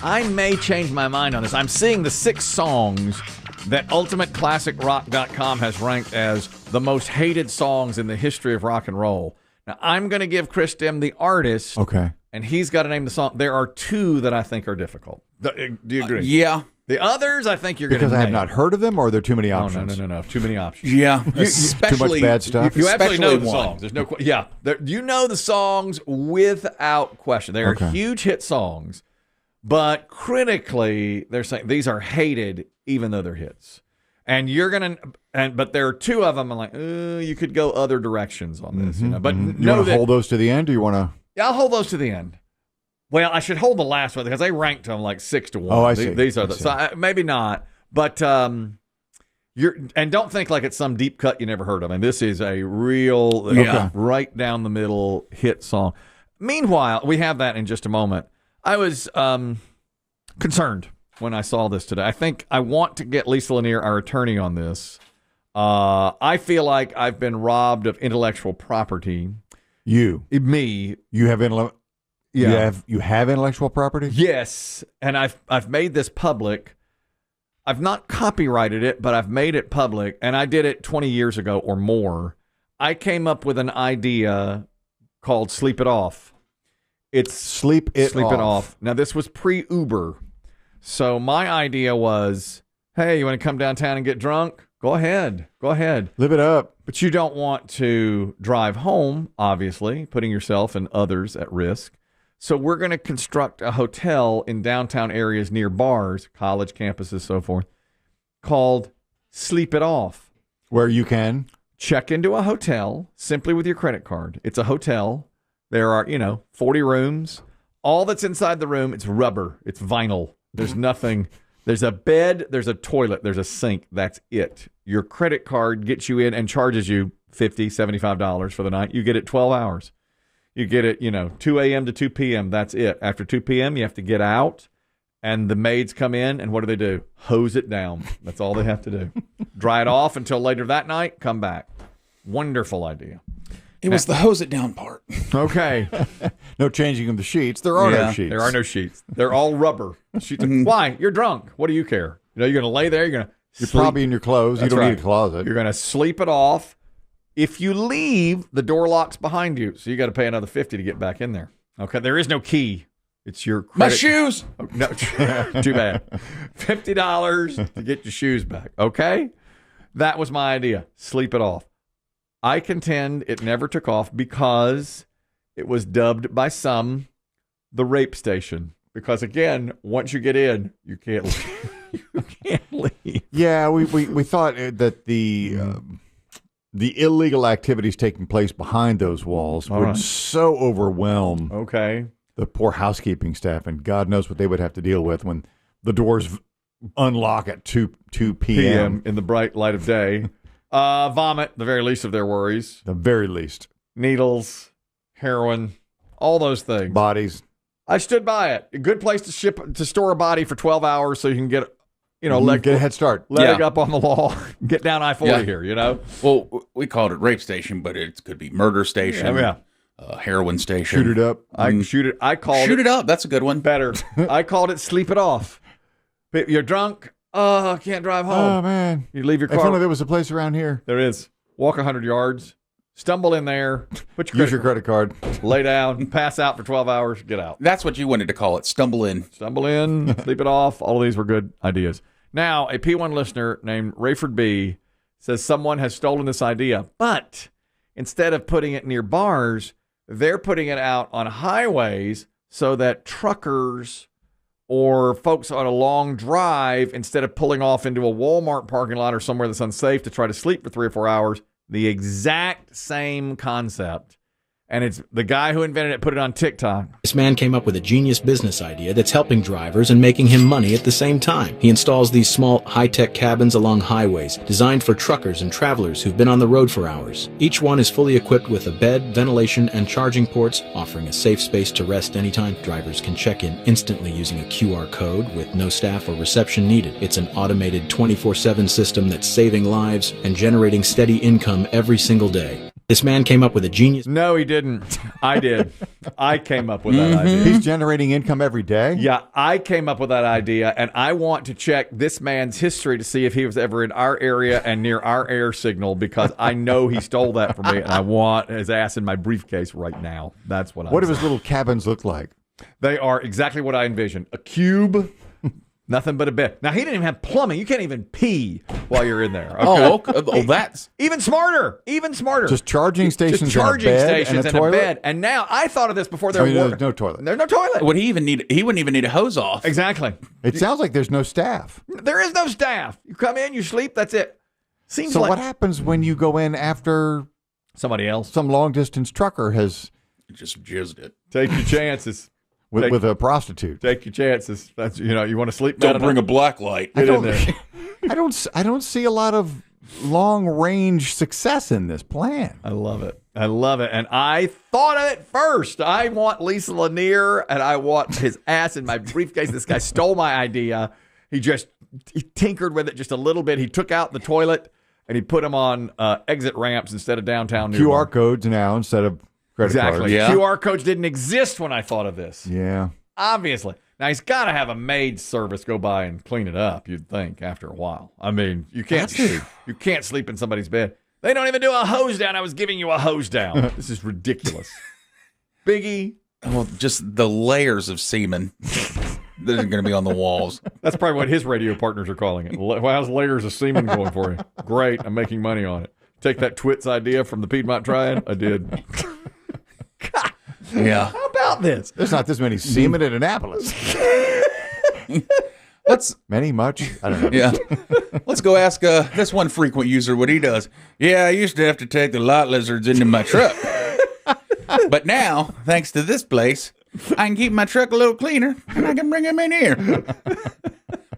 I may change my mind on this. I'm seeing the 6 songs that UltimateClassicRock.com has ranked as the most hated songs in the history of rock and roll. Now, I'm going to give Chris Demm the artist. Okay. And he's got to name the song. There are 2 that I think are difficult. Do you agree? Yeah. The others, I think you're going to Because I have not heard of them, or are there too many options? No. Too many options. Yeah. Especially, too much bad stuff? You absolutely know the one. songs. There's no yeah. You know the songs without question. They are huge hit songs, but critically, they're saying these are hated, even though they're hits. And you're gonna, but there are 2 of them. I'm like, you could go other directions on this, But you want to hold those to the end, or you want to? Yeah, I'll hold those to the end. Well, I should hold the last one because they ranked them like 6-1. Oh, I see. These are so maybe not, but don't think like it's some deep cut you never heard of. And this is a real right down the middle hit song. Meanwhile, we have that in just a moment. I was concerned when I saw this today. I think I want to get Lisa Lanier, our attorney, on this. I feel like I've been robbed of intellectual property. Me. You have You have intellectual property? Yes, and I've made this public. I've not copyrighted it, but I've made it public, and I did it 20 years ago or more. I came up with an idea called Sleep It Off. It's Sleep It Off. Now, this was pre-Uber. So my idea was, hey, you want to come downtown and get drunk? Go ahead. Live it up. But you don't want to drive home, obviously, putting yourself and others at risk. So we're going to construct a hotel in downtown areas near bars, college campuses, so forth, called Sleep It Off. Where you can check into a hotel simply with your credit card. It's a hotel. There are, 40 rooms. All that's inside the room, it's rubber. It's vinyl. There's nothing. There's a bed. There's a toilet. There's a sink. That's it. Your credit card gets you in and charges you $50, $75 for the night. You get it 12 hours. You get it, 2 a.m. to 2 p.m. That's it. After 2 p.m., you have to get out, and the maids come in, and what do? Hose it down. That's all they have to do. Dry it off until later that night, come back. Wonderful idea. It was the hose it down part. Okay. No changing of the sheets. There are no sheets. There are no sheets. They're all rubber. Sheets. Why? You're drunk. What do you care? You're going to lay there. You're probably in your clothes. That's you don't right. need a closet. You're going to sleep it off. If you leave, the door locks behind you, so you got to pay another $50 to get back in there. Okay, there is no key. It's your credit. My shoes. Oh, no, too bad. $50 to get your shoes back. Okay, that was my idea. Sleep it off. I contend it never took off because it was dubbed by some the rape station. Because again, once you get in, you can't leave. You can't leave. Yeah, we thought that the illegal activities taking place behind those walls would so overwhelm the poor housekeeping staff, and God knows what they would have to deal with when the doors unlock at 2 p.m. in the bright light of day. Vomit, the very least of their worries. The very least. Needles, heroin, all those things. Bodies. I stood by it. A good place to store a body for 12 hours so you can get get a head start. Leg up on the wall, get down I-40 here, Well, we called it rape station, but it could be murder station, heroin station. Shoot it up. I called Shoot it up. That's a good one. Better. I called it Sleep It Off. You're drunk. Oh, I can't drive home. Oh, man. You leave your car. If only there was a place around here. There is. Walk 100 yards. Stumble in there. Use your credit card. Lay down. Pass out for 12 hours. Get out. That's what you wanted to call it. Stumble in. Stumble in. Sleep it off. All of these were good ideas. Now, a P1 listener named Rayford B. says someone has stolen this idea, but instead of putting it near bars, they're putting it out on highways so that truckers or folks on a long drive, instead of pulling off into a Walmart parking lot or somewhere that's unsafe to try to sleep for 3 or 4 hours, the exact same concept. And it's the guy who invented it put it on TikTok. This man came up with a genius business idea that's helping drivers and making him money at the same time. He installs these small, high-tech cabins along highways, designed for truckers and travelers who've been on the road for hours. Each one is fully equipped with a bed, ventilation, and charging ports, offering a safe space to rest anytime. Drivers can check in instantly using a QR code with no staff or reception needed. It's an automated 24/7 system that's saving lives and generating steady income every single day. This man came up with a genius. No, he didn't. I did. I came up with that idea. He's generating income every day? Yeah, I came up with that idea, and I want to check this man's history to see if he was ever in our area and near our air signal, because I know he stole that from me, and I want his ass in my briefcase right now. That's what I What do his little cabins look like? They are exactly what I envisioned. A cube, nothing but a bed. Now, he didn't even have plumbing. You can't even pee while you're in there. Okay? Oh, that's even smarter. Even smarter. Just charging stations, Just charging and a bed stations and a toilet? bed. And now, I thought of this before there there's no toilet. There's no toilet. would he even need? He wouldn't even need a hose off. Exactly. It sounds like there's no staff. There is no staff. You come in, you sleep, that's it. Seems So like what happens when you go in after somebody else. some long-distance trucker has Just jizzed it. Take your chances. with a prostitute? Take your chances. That's you want to sleep. Don't bring a black light. Get in there. I don't see a lot of long-range success in this plan. I love it. I love it. And I thought of it first. I want Lisa Lanier, and I want his ass in my briefcase. This guy stole my idea. He tinkered with it just a little bit. He took out the toilet, and he put them on exit ramps instead of downtown. QR codes now instead of credit Exactly. cards. Yeah. QR codes didn't exist when I thought of this. Yeah. Obviously. Now, he's got to have a maid service go by and clean it up, you'd think, after a while. I mean, you can't sleep in somebody's bed. They don't even do a hose down. I was giving you a hose down. This is ridiculous. Biggie. Well, just the layers of semen that are going to be on the walls. That's probably what his radio partners are calling it. How's layers of semen going for you? Great. I'm making money on it. Take that Twits idea from the Piedmont Triad. I did. God. Yeah. How about this? There's not this many seamen in Annapolis. Much? I don't know. Yeah. Let's go ask this one frequent user what he does. Yeah, I used to have to take the lot lizards into my truck. But now, thanks to this place, I can keep my truck a little cleaner and I can bring them in here.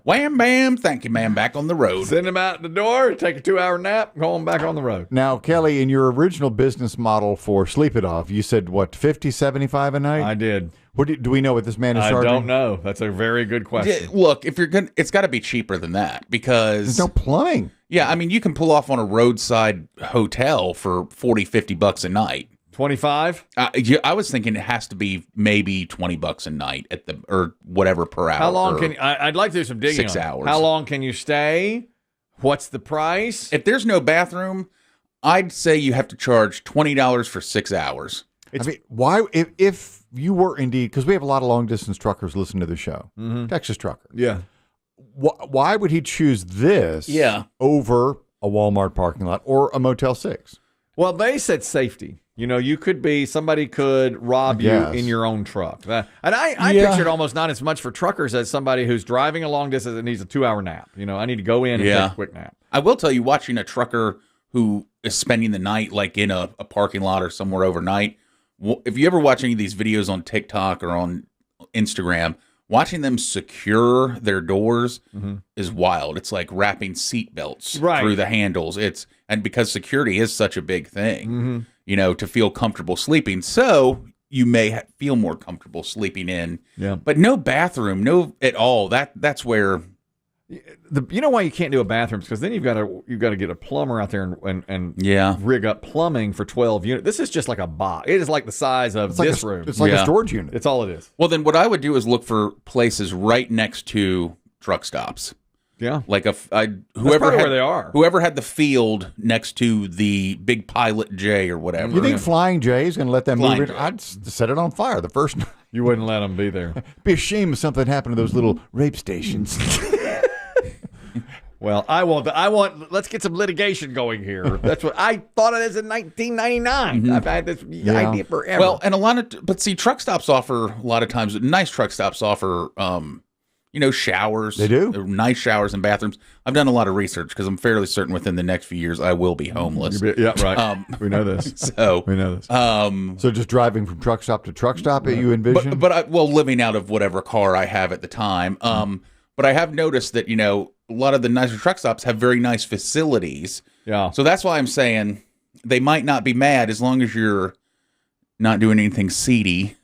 Wham, bam, thank you, man. Back on the road. Send them out the door, take a 2-hour nap, go on back on the road. Now, Kelly, in your original business model for Sleep It Off, you said, what, 50, 75 a night? I did. Do we know what this man is charging? I don't know. That's a very good question. Look, if you're going it's got to be cheaper than that because There's no plumbing. Yeah, I mean, you can pull off on a roadside hotel for $40, $50 a night. 25? I was thinking it has to be maybe $20 a night or whatever per hour. How long can I'd like to do some digging 6 on it. hours. How long can you stay? What's the price? If there's no bathroom, I'd say you have to charge $20 for 6 hours. Why, if you were indeed, because we have a lot of long distance truckers listen to the show, Texas trucker. Yeah. Why would he choose this over a Walmart parking lot or a Motel 6? Well, they said safety. Somebody could rob you in your own truck. And I pictured almost not as much for truckers as somebody who's driving a long distance and needs a 2-hour nap. I need to go in and take a quick nap. I will tell you, watching a trucker who is spending the night like in a parking lot or somewhere overnight, if you ever watch any of these videos on TikTok or on Instagram, watching them secure their doors is wild. It's like wrapping seat belts through the handles. And because security is such a big thing, to feel comfortable sleeping. So you may feel more comfortable sleeping in. Yeah. But no bathroom, no at all. That's where. You know why you can't do a bathroom? Because then you've got to get a plumber out there and rig up plumbing for 12 units. This is just like a box. It is like the size of this room. It's like a storage unit. It's all it is. Well, then what I would do is look for places right next to truck stops. Yeah, like where they are. Whoever had the field next to the big Pilot J or whatever. You think Flying J is going to let them move it? I'd set it on fire the first night. You wouldn't let them be there. Be a shame if something happened to those little rape stations. Well, I want. Let's get some litigation going here. That's what I thought of this in 1999. I've had this idea forever. Well, and but see, truck stops offer a lot of times. Nice truck stops offer, showers. They do. Nice showers and bathrooms. I've done a lot of research because I'm fairly certain within the next few years I will be homeless. Yeah, right. We know this. We know this. So just driving from truck stop to truck stop, you envision? But living out of whatever car I have at the time. But I have noticed that a lot of the nicer truck stops have very nice facilities. Yeah. So that's why I'm saying they might not be mad as long as you're not doing anything seedy.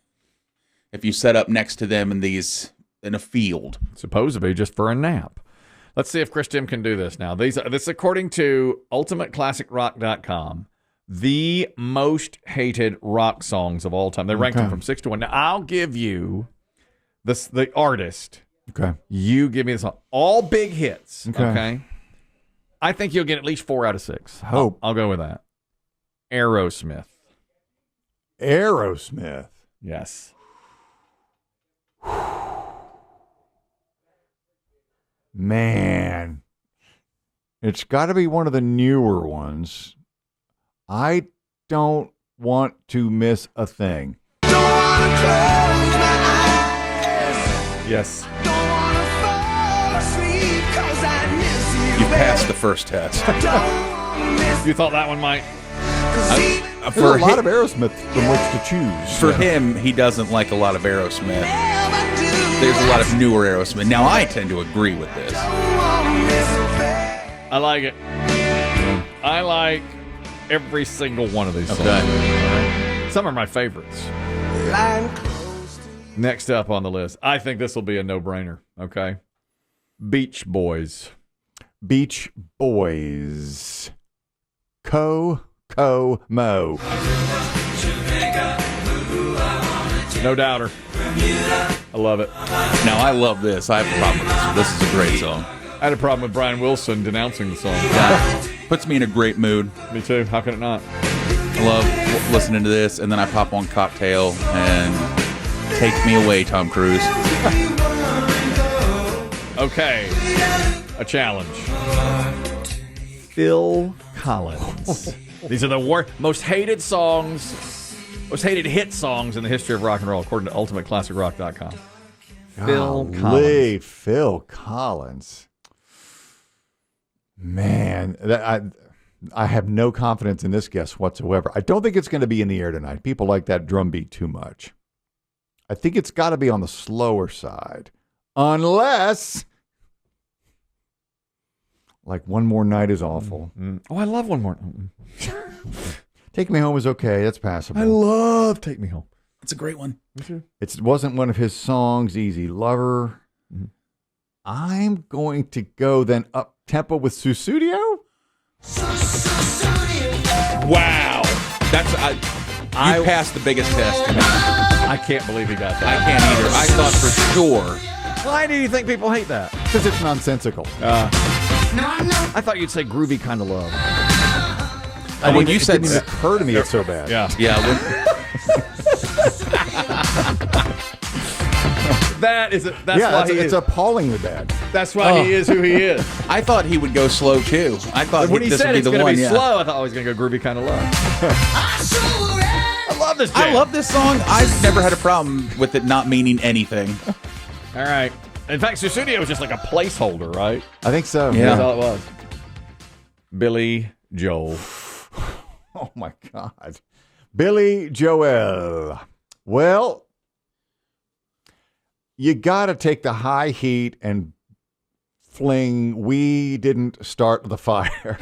If you set up next to them in a field, supposed to be just for a nap. Let's see if Chris Demm can do this now. This according to ultimateclassicrock.com. the most hated rock songs of all time. They ranked them from 6 to 1. Now, I'll give you the artist. Okay. You give me the song. All big hits. Okay. I think you'll get at least 4 out of 6. Hope. I'll go with that. Aerosmith. Aerosmith. Yes. Man. It's got to be one of the newer ones. I don't want to miss a thing. Don't wanna close my eyes. Yes. Don't wanna fall asleep 'cause I miss you. You passed the first test. Don't wanna miss You thought that one might? 'cause even There's a lot of Aerosmith from which to choose. For him, he doesn't like a lot of Aerosmith. never do. There's a lot of newer Aerosmith. Now, I tend to agree with this. Don't wanna miss a thing. I like it. I like every single one of these songs. Okay. Some are my favorites. Lying close to you. Next up on the list, I think this will be a no-brainer. Okay, Beach Boys. Beach Boys. Mo. No doubter. I love it. Now, I love this. I have a problem with this. This is a great song. I had a problem with Brian Wilson denouncing the song. That puts me in a great mood. Me too. How can it not? I love listening to this, and then I pop on Cocktail and Take Me Away, Tom Cruise. Okay, a challenge. Phil Collins. These are the most hated songs, most hated hit songs in the history of rock and roll, according to UltimateClassicRock.com. Phil Collins. Phil Collins. Man, I have no confidence in this guess whatsoever. I don't think it's going to be in the air tonight. People like that drum beat too much. I think it's got to be on the slower side. Unless, like, One More Night is awful. Oh, I love One More. Take Me Home is okay. That's passable. I love Take Me Home. It's a great one. It wasn't one of his songs, Easy Lover. I'm going to go then up tempo with Susudio. Wow. That's you passed the biggest test to me. I can't believe he got I that. can't either. I thought for sure. Why do you think people hate that? Because it's nonsensical. I thought you'd say Groovy Kind of Love. When you it said didn't even occur to me it's so bad. Yeah. yeah, That's Yeah, why it's appallingly bad. That's why he is who he is. I thought he would go slow too. I thought When he this said would be it's the going to one. be Yeah. slow, I thought, he's going to go Groovy Kind of Love. I love this jam. I love this song. I've never had a problem with it not meaning anything. All right. In fact, Susudio was just like a placeholder, right? I think so. Yeah. That's all it was. Billy Joel. Oh, my God. Billy Joel. Well, you got to take the high heat and fling We Didn't Start the Fire.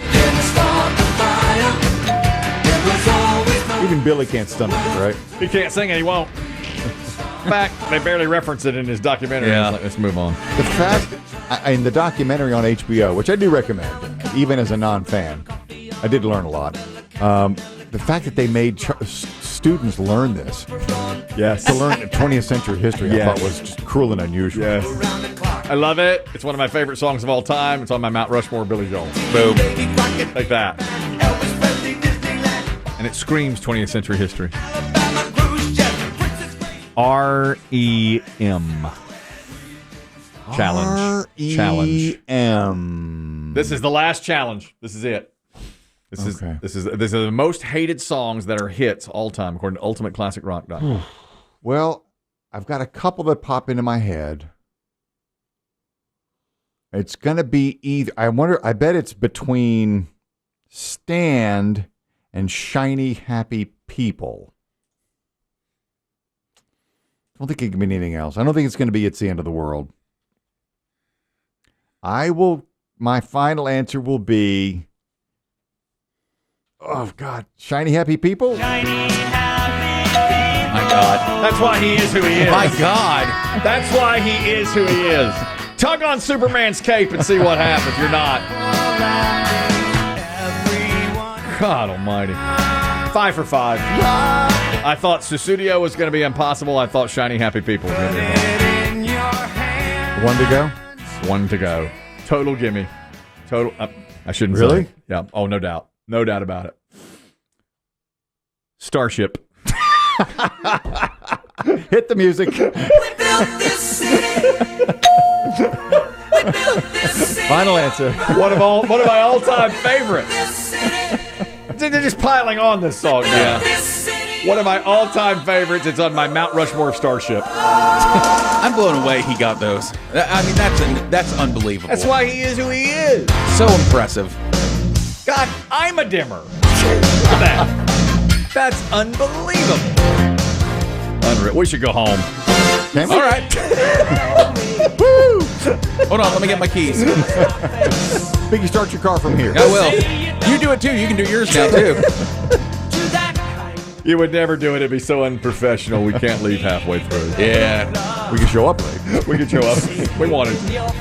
Even Billy can't stomach it, right? He can't sing and he won't. In fact, they barely reference it in his documentary. Yeah. It's like, let's move on. The fact, in the documentary on HBO, which I do recommend, even as a non-fan, I did learn a lot. The fact that they made students learn this, Yes. to learn 20th century history, I Yes. thought was just cruel and unusual. Yes. I love it. It's one of my favorite songs of all time. It's on my Mount Rushmore, Billy Joel. Boom. Like that. And it screams 20th century history. R.E.M. Challenge. Challenge. R.E.M. This is the last challenge. This is it. This is the most hated songs that are hits all time, according to UltimateClassicRock.com. Well, I've got a couple that pop into my head. It's going to be either, I bet it's between Stand and Shiny Happy People. I don't think it can be anything else. I don't think it's going to be It's the End of the World. My final answer will be, oh, God, Shiny Happy People? My God. That's why he is who he is. My God. That's why he is who he is. Tug on Superman's cape and see what happens. You're not. God almighty. 5 for 5. I thought Sussudio was going to be impossible. I thought Shiny Happy People was going to be impossible. 1 to go? 1 to go. Total gimme. Total. I shouldn't Really? say. Yeah. Oh, no doubt. No doubt about it. Starship. Hit the music. We built this city. We built this city. Final answer. One of my all-time favorites. This city. They're just piling on this song now. This city. One of my all-time favorites. It's on my Mount Rushmore of Starship. I'm blown away he got those. I mean, that's unbelievable. That's why he is who he is. So impressive. God, I'm a dimmer. Look at that. That's unbelievable. Unreal. We should go home. All right. Woo! Hold on, let me get my keys. Biggie, start your car from here. I will. You do it too. You can do yours now too. You would never do it. It'd be so unprofessional. We can't leave halfway through. Yeah. We can show up late. We could show up. We wanted to.